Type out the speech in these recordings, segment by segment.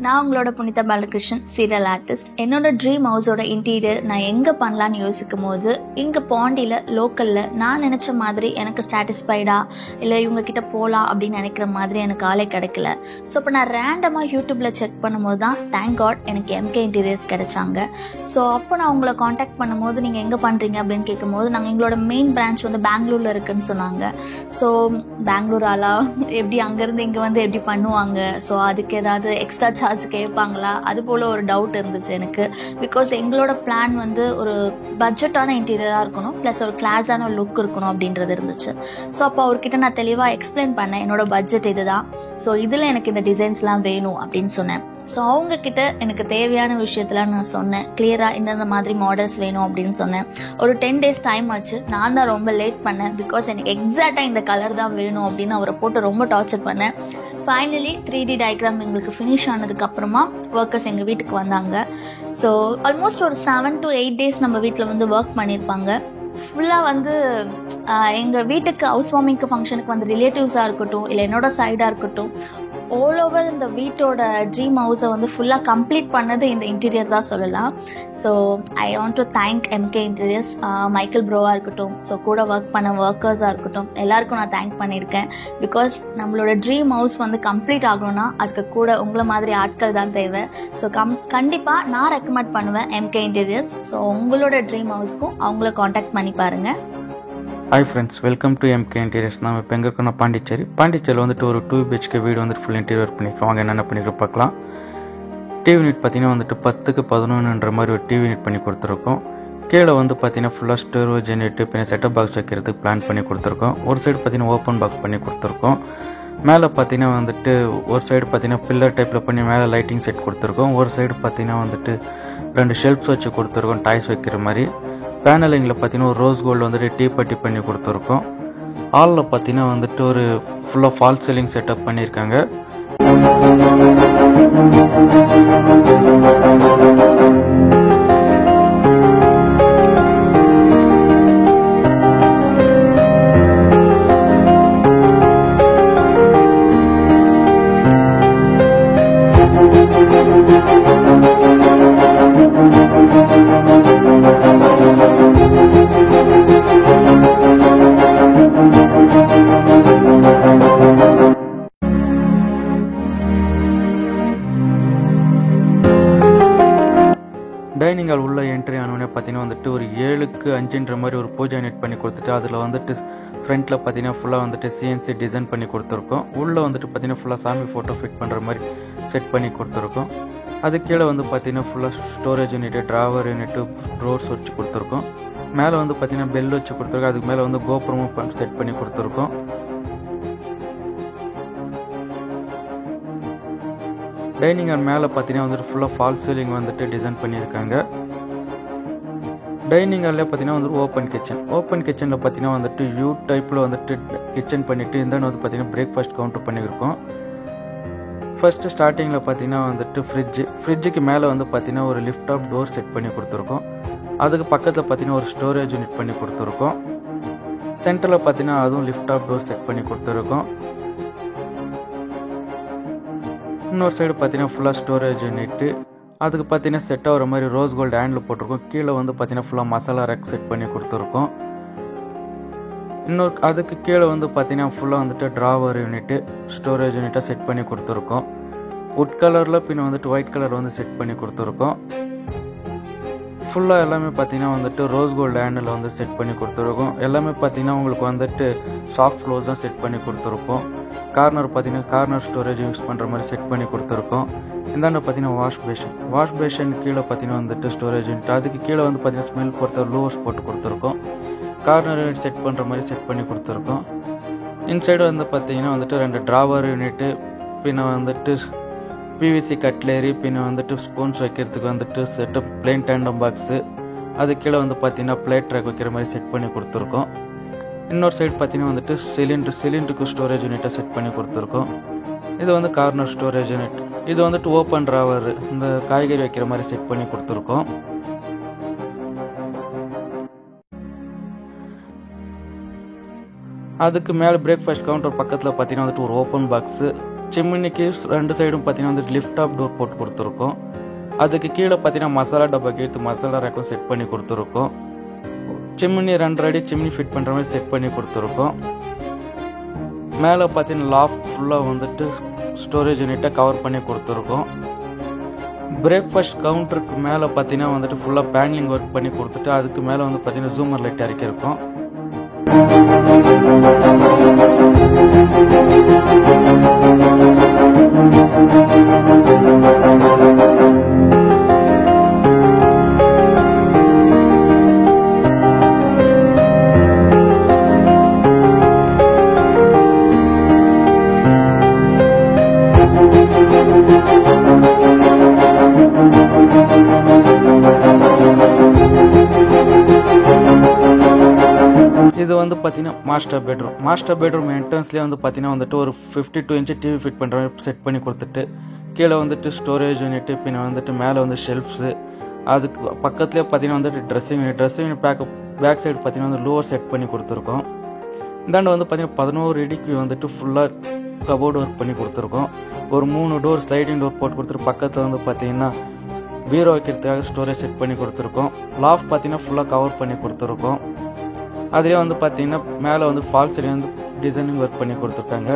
நான் உங்களோட Punitha Balakrishnan, serial artist. என்னோட ட்ரீம் ஹவுஸோட இன்டீரியர் நான் எங்கே பண்ணலான்னு யோசிக்கும் போது இங்கே பாண்டியில் லோக்கலில் நான் நினச்ச மாதிரி எனக்கு சாட்டிஸ்ஃபைடா இல்லை இவங்க கிட்ட போகலாம் அப்படின்னு நினைக்கிற மாதிரி எனக்கு ஆளே கிடைக்கல. ஸோ இப்போ நான் ரேண்டமாக யூடியூப்பில் செக் பண்ணும்போது தான் தேங்க் காட் எனக்கு எம்கே இன்டீரியர்ஸ் கிடைச்சாங்க. ஸோ அப்போ நான் உங்களை காண்டாக்ட் பண்ணும்போது நீங்கள் எங்கே பண்ணுறீங்க அப்படின்னு கேட்கும்போது நாங்கள் எங்களோட மெயின் பிரான்ச் வந்து பெங்களூரில் இருக்குன்னு சொன்னாங்க. ஸோ பெங்களூர் ஆளா எப்படி அங்கேருந்து இங்கே வந்து எப்படி பண்ணுவாங்க, ஸோ அதுக்கு ஏதாவது எக்ஸ்ட்ரா சார்ஜ் கேட்பாங்களா, அது போல் ஒரு டவுட் இருந்துச்சு எனக்கு. பிகாஸ் எங்களோட பிளான் வந்து ஒரு பட்ஜெட்டான இன்டீரியராக இருக்கணும், ப்ளஸ் ஒரு கிளாஸான லுக் இருக்கணும் அப்படின்றது இருந்துச்சு. ஸோ அப்போ அவர்கிட்ட நான் தெளிவாக எக்ஸ்பிளைன் பண்ணேன், என்னோட பட்ஜெட் இதுதான், ஸோ இதில் எனக்கு இந்த டிசைன்ஸ்லாம் வேணும் அப்படின்னு சொன்னேன். ஸோ அவங்கக்கிட்ட எனக்கு தேவையான விஷயத்தெலாம் நான் சொன்னேன், கிளியராக இந்தந்த மாதிரி மாடல்ஸ் வேணும் அப்படின்னு சொன்னேன். ஒரு 10 days டைம் ஆச்சு. நான் தான் ரொம்ப லேட் பண்ணேன், பிகாஸ் எனக்கு எக்ஸாக்டாக இந்த கலர் தான் வேணும் அப்படின்னு அவரை போட்டு ரொம்ப டார்ச்சர் பண்ணேன். ஃபைனலி 3D டயக்ராம் எங்களுக்கு ஃபினிஷ் ஆனதுக்கப்புறமா ஒர்க்கர்ஸ் எங்கள் வீட்டுக்கு வந்தாங்க. ஸோ ஆல்மோஸ்ட் ஒரு 7 to 8 days நம்ம வீட்டில் வந்து ஒர்க் பண்ணியிருப்பாங்க. ஃபுல்லாக வந்து எங்கள் வீட்டுக்கு ஹவுஸ் வார்மிங்க்கு ஃபங்க்ஷனுக்கு வந்து ரிலேட்டிவ்ஸாக இருக்கட்டும் இல்லை என்னோட சைடாக இருக்கட்டும், ஆல் ஓவர் இந்த வீட்டோட ட்ரீம் ஹவுஸை வந்து ஃபுல்லாக கம்ப்ளீட் பண்ணது இந்த இன்டீரியர் தான் சொல்லலாம். So I want to thank MK interiors, Michael ப்ரோவாக இருக்கட்டும், ஸோ கூட ஒர்க் பண்ண ஒர்க்கர்ஸாக இருக்கட்டும், எல்லாருக்கும் நான் தேங்க் பண்ணியிருக்கேன். பிகாஸ் நம்மளோட ட்ரீம் ஹவுஸ் வந்து கம்ப்ளீட் ஆகணும்னா அதுக்கு கூட உங்களை மாதிரி ஆட்கள் தான் தேவை. ஸோ கண்டிப்பாக நான் ரெக்கமெண்ட் பண்ணுவேன் எம்கே இன்டீரியர்ஸ். ஸோ உங்களோட ட்ரீம் ஹவுஸ்க்கும் அவங்கள காண்டாக்ட் பண்ணி பாருங்கள். Hi friends, welcome to MK interiors. நம்ம இப்போ எங்கே இருக்கோம்னா பாண்டிச்சேரியில் வந்துட்டு ஒரு 2 BHK வீடு வந்துட்டு ஃபுல் இன்டீரியர் பண்ணிக்கிறோம். வாங்க என்னென்ன பண்ணிக்கிறோம் பார்க்கலாம். டிவி யூனிட் பார்த்தீங்கன்னா வந்துட்டு 10க்கு 11ன்ற மாதிரி ஒரு டிவி யூனிட் பண்ணி கொடுத்துருக்கோம். கீழே வந்து பார்த்தீங்கன்னா ஃபுல்லாக ஸ்டோரேஜ் யூனிட் பின்ன செட்டப் பாக்ஸ் வைக்கிறதுக்கு பிளான் பண்ணி கொடுத்துருக்கோம். ஒரு சைடு பார்த்தீங்கன்னா ஓப்பன் பாக்ஸ் பண்ணி கொடுத்துருக்கோம். மேலே பார்த்தீங்கன்னா வந்துட்டு ஒரு சைடு பார்த்தீங்கன்னா பில்லர் டைப்பில் பண்ணி மேலே லைட்டிங் செட் கொடுத்துருக்கோம். ஒரு சைடு பார்த்தீங்கன்னா வந்துட்டு 2 ஷெல்ஃப்ஸ் வச்சு கொடுத்துருக்கோம், டாய்ஸ் வைக்கிற மாதிரி. பேனலிங்கில் பார்த்தீங்கன்னா ஒரு ரோஸ் கோல்டு வந்துட்டு டீ பட்டி பண்ணி கொடுத்துருக்கோம். ஹாலில் பார்த்தீங்கன்னா வந்துட்டு ஒரு ஃபுல்லாக ஃபால் சீலிங் செட்டப் பண்ணியிருக்காங்க. டைனிங் ஹால் உள்ள என்ட்ரி ஆனோடனே பார்த்தீங்கன்னா வந்துட்டு ஒரு 7க்கு 5ன்ற மாதிரி ஒரு பூஜா யூனிட் பண்ணி கொடுத்துட்டு அதில் வந்துட்டு ஃப்ரண்ட்டில் பார்த்தீங்கன்னா ஃபுல்லாக வந்துட்டு CNC டிசைன் பண்ணி கொடுத்துருக்கோம். உள்ளே வந்துட்டு பார்த்தீங்கன்னா ஃபுல்லாக சாமி ஃபோட்டோ ஃபிட் பண்ணுற மாதிரி செட் பண்ணி கொடுத்துருக்கோம். அது கீழே வந்து பார்த்தீங்கன்னா ஃபுல்லாக ஸ்டோரேஜ் யூனிட்டு, ட்ராவர் யூனிட்டு, ட்ரோர்ஸ் வச்சு கொடுத்துருக்கோம். மேலே வந்து பார்த்தீங்கன்னா பெல் வச்சு கொடுத்துருக்கோம். அதுக்கு மேலே வந்து கோபுரமும் செட் பண்ணி கொடுத்துருக்கோம். டைனிங் ஹால் மேலே பார்த்தீங்கன்னா வந்துட்டு ஃபுல்லாக ஃபால் சீலிங் வந்துட்டு டிசைன் பண்ணியிருக்காங்க. டைனிங் ஹாலில் பார்த்தீங்கன்னா வந்துட்டு ஓப்பன் கிச்சனில் பார்த்தீங்கன்னா வந்துட்டு யூ டைப்பில் வந்துட்டு கிச்சன் பண்ணிவிட்டு இந்த வந்து பார்த்தீங்கன்னா பிரேக்ஃபாஸ்ட் கவுண்டர் பண்ணியிருக்கோம். ஃபர்ஸ்ட்டு ஸ்டார்டிங்கில் பார்த்தீங்கன்னா வந்துட்டு ஃப்ரிட்ஜுக்கு மேலே வந்து பார்த்தீங்கன்னா ஒரு லிஃப்ட் ஆஃப் டோர் செட் பண்ணி கொடுத்துருக்கோம். அதுக்கு பக்கத்தில் பார்த்தீங்கன்னா ஒரு ஸ்டோரேஜ் யூனிட் பண்ணி கொடுத்துருக்கோம். சென்டரில் பார்த்தீங்கன்னா அதுவும் லிஃப்ட் ஆஃப் டோர் செட் பண்ணி கொடுத்துருக்கோம். இன்னொரு சைடு பார்த்தீங்கன்னா ஃபுல்லாக ஸ்டோரேஜ் யூனிட்டு, அதுக்கு பார்த்தீங்கன்னா செட் ஆகிற மாதிரி ரோஸ் கோல்டு ஹேண்டில் போட்டிருக்கோம். கீழே வந்து பார்த்தீங்கன்னா ஃபுல்லாக மசாலா ரேக் செட் பண்ணி கொடுத்துருக்கோம். அதுக்கு கீழே வந்து பார்த்தீங்கன்னா ஃபுல்லாக வந்துட்டு ட்ராவர் யூனிட்டு, ஸ்டோரேஜ் யூனிட்டாக செட் பண்ணி கொடுத்துருக்கோம். வுட் கலரில் பின்ன வந்துட்டு ஒயிட் கலர் வந்து செட் பண்ணி கொடுத்துருக்கோம். ஃபுல்லாக எல்லாமே பார்த்தீங்கன்னா வந்துட்டு ரோஸ் கோல்டு ஹேண்டில் வந்து செட் பண்ணி கொடுத்துருக்கோம். எல்லாமே பார்த்தீங்கன்னா உங்களுக்கு வந்துட்டு சாஃப்ட் க்ளோஸ் தான் செட் பண்ணி கொடுத்துருக்கோம். கார்னர் பார்த்தீங்கன்னா கார்னர் ஸ்டோரேஜ் யூஸ் பண்ணுற மாதிரி செட் பண்ணி கொடுத்துருக்கோம். இந்தாண்ட பார்த்தீங்கன்னா வாஷ் பேஷன் கீழே பார்த்தீங்கன்னா வந்துட்டு ஸ்டோரேஜ் யூனிட், அதுக்கு கீழே வந்து பார்த்தீங்கன்னா ஸ்மெல் பொறுத்த லோவர்ஸ் போட்டு கொடுத்துருக்கோம். கார்னர் யூனிட் செட் பண்ணுற மாதிரி செட் பண்ணி கொடுத்துருக்கோம். இன்சைடு வந்து பார்த்தீங்கன்னா வந்துட்டு 2 ட்ராவர் யூனிட்டு, பின்ன வந்துட்டு PVC கட்லேரி, பின்ன வந்துட்டு ஸ்பூன்ஸ் வைக்கிறதுக்கு வந்துட்டு செட்டப் பிளெயின் டேண்டம் பாக்ஸு, அது கீழே வந்து பார்த்தீங்கன்னா பிளேட் ட்ராக் வைக்கிற மாதிரி செட் பண்ணி கொடுத்துருக்கோம். இன்னொரு சைடு பார்த்தீங்கன்னா வந்துட்டு சிலிண்டருக்கு ஸ்டோரேஜ் யூனிட்டை செட் பண்ணி கொடுத்துருக்கோம். இது வந்து கார்னர் ஸ்டோரேஜ் யூனிட். இது வந்துட்டு ஓப்பன் ட்ராவர், இந்த காய்கறி வைக்கிற மாதிரி செட் பண்ணி கொடுத்துருக்கோம். அதுக்கு மேலே பிரேக்ஃபாஸ்ட் கவுண்டர் பக்கத்தில் பார்த்தீங்கன்னா வந்துட்டு ஒரு ஓப்பன் பாக்ஸு, சிம்மினிக்கு 2 சைடும் பார்த்தீங்கன்னா வந்துட்டு லிஃப்ட் ஆப் டோர் போட்டு கொடுத்துருக்கோம். அதுக்கு கீழே பார்த்தீங்கன்னா மசாலா டப்பாக்கு எடுத்து மசாலா ரேக்கும் செட் பண்ணி கொடுத்துருக்கோம். சிம்மினி 2 அடி சிம்னி ஃபிட் பண்ணுற மாதிரி செட் பண்ணி கொடுத்துருக்கோம். மேலே பார்த்தீங்கன்னா லாஃப்ட் ஃபுல்லாக வந்துட்டு ஸ்டோரேஜ் யூனிட்டை கவர் பண்ணி கொடுத்துருக்கோம். பிரேக்ஃபாஸ்ட் கவுண்டருக்கு மேலே பார்த்தீங்கன்னா வந்துட்டு ஃபுல்லாக பேனலிங் ஒர்க் பண்ணி கொடுத்துட்டு அதுக்கு மேலே வந்து பார்த்தீங்கன்னா ஜூமர் லைட் இறக்கியிருக்கோம். இது வந்து பார்த்தீங்கன்னா மாஸ்டர் பெட்ரூம் என்ட்ரன்ஸ்லேயே வந்து பார்த்தீங்கன்னா வந்துட்டு ஒரு 52 இன்ச்சு டிவி ஃபிட் பண்ணுற மாதிரி செட் பண்ணி கொடுத்துட்டு கீழே வந்துட்டு ஸ்டோரேஜ் யூனிட்டு பின்ன வந்துட்டு மேலே வந்து ஷெல்ஃப்ஸு அதுக்கு பக்கத்துலேயே பார்த்தீங்கன்னா வந்துட்டு ட்ரெஸ்ஸிங் யூனிட் பேக் சைடு பார்த்தீங்கன்னா வந்து லோவர் செட் பண்ணி கொடுத்துருக்கோம். இந்தாண்டு வந்து பார்த்தீங்கன்னா 11 அடிக்கு வந்துட்டு ஃபுல்லாக கபோர்டு ஒர்க் பண்ணி கொடுத்துருக்கோம். ஒரு 3 டோர் ஸ்லைடிங் டோர் போட்டு கொடுத்துட்டு பக்கத்தில் வந்து பார்த்தீங்கன்னா பீரோ வைக்கிறதுக்காக ஸ்டோரேஜ் செட் பண்ணி கொடுத்துருக்கோம். லாஃப்ட் பார்த்தீங்கன்னா ஃபுல்லாக கவர் பண்ணி கொடுத்துருக்கோம். அதுலேயே வந்து பார்த்தீங்கன்னா மேலே வந்து ஃபால்ஸ்லேயே வந்து டிசைனிங் ஒர்க் பண்ணி கொடுத்துருக்காங்க.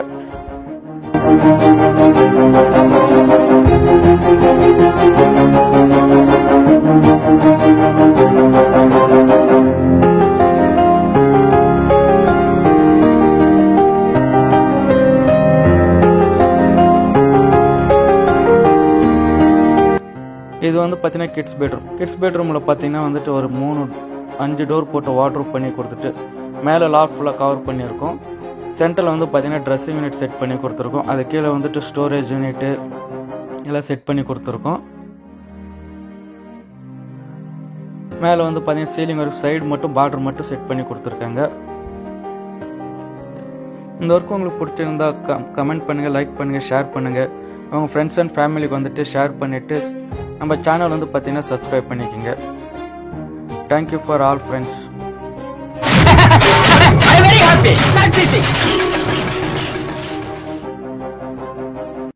இது வந்து பார்த்தீங்கன்னா கிட்ஸ் பெட்ரூமில் பார்த்தீங்கன்னா வந்துட்டு ஒரு 5 டோர் போட்டு வார்ட்ரோப் பண்ணி கொடுத்துட்டு மேலே லாக் ஃபுல்லாக கவர் பண்ணியிருக்கோம். சென்டரில் வந்து பார்த்தீங்கன்னா ட்ரெஸ்ஸிங் யூனிட் செட் பண்ணி கொடுத்துருக்கோம். அது கீழே வந்துட்டு ஸ்டோரேஜ் யூனிட்டு எல்லாம் செட் பண்ணி கொடுத்துருக்கோம். மேலே வந்து பார்த்தீங்கன்னா சீலிங் ஒரு சைடு மட்டும் பார்டர் மட்டும் செட் பண்ணி கொடுத்துருக்காங்க. இந்த ஒர்க் உங்களுக்கு பிடிச்சிருந்தா கமெண்ட் பண்ணுங்கள், லைக் பண்ணுங்கள், ஷேர் பண்ணுங்கள். உங்கள் ஃப்ரெண்ட்ஸ் அண்ட் ஃபேமிலிக்கு வந்துட்டு ஷேர் பண்ணிவிட்டு நம்ம சேனல் வந்து பார்த்தீங்கன்னா சப்ஸ்கிரைப் பண்ணிக்கோங்க. Thank you for all friends. I'm very happy. That's it.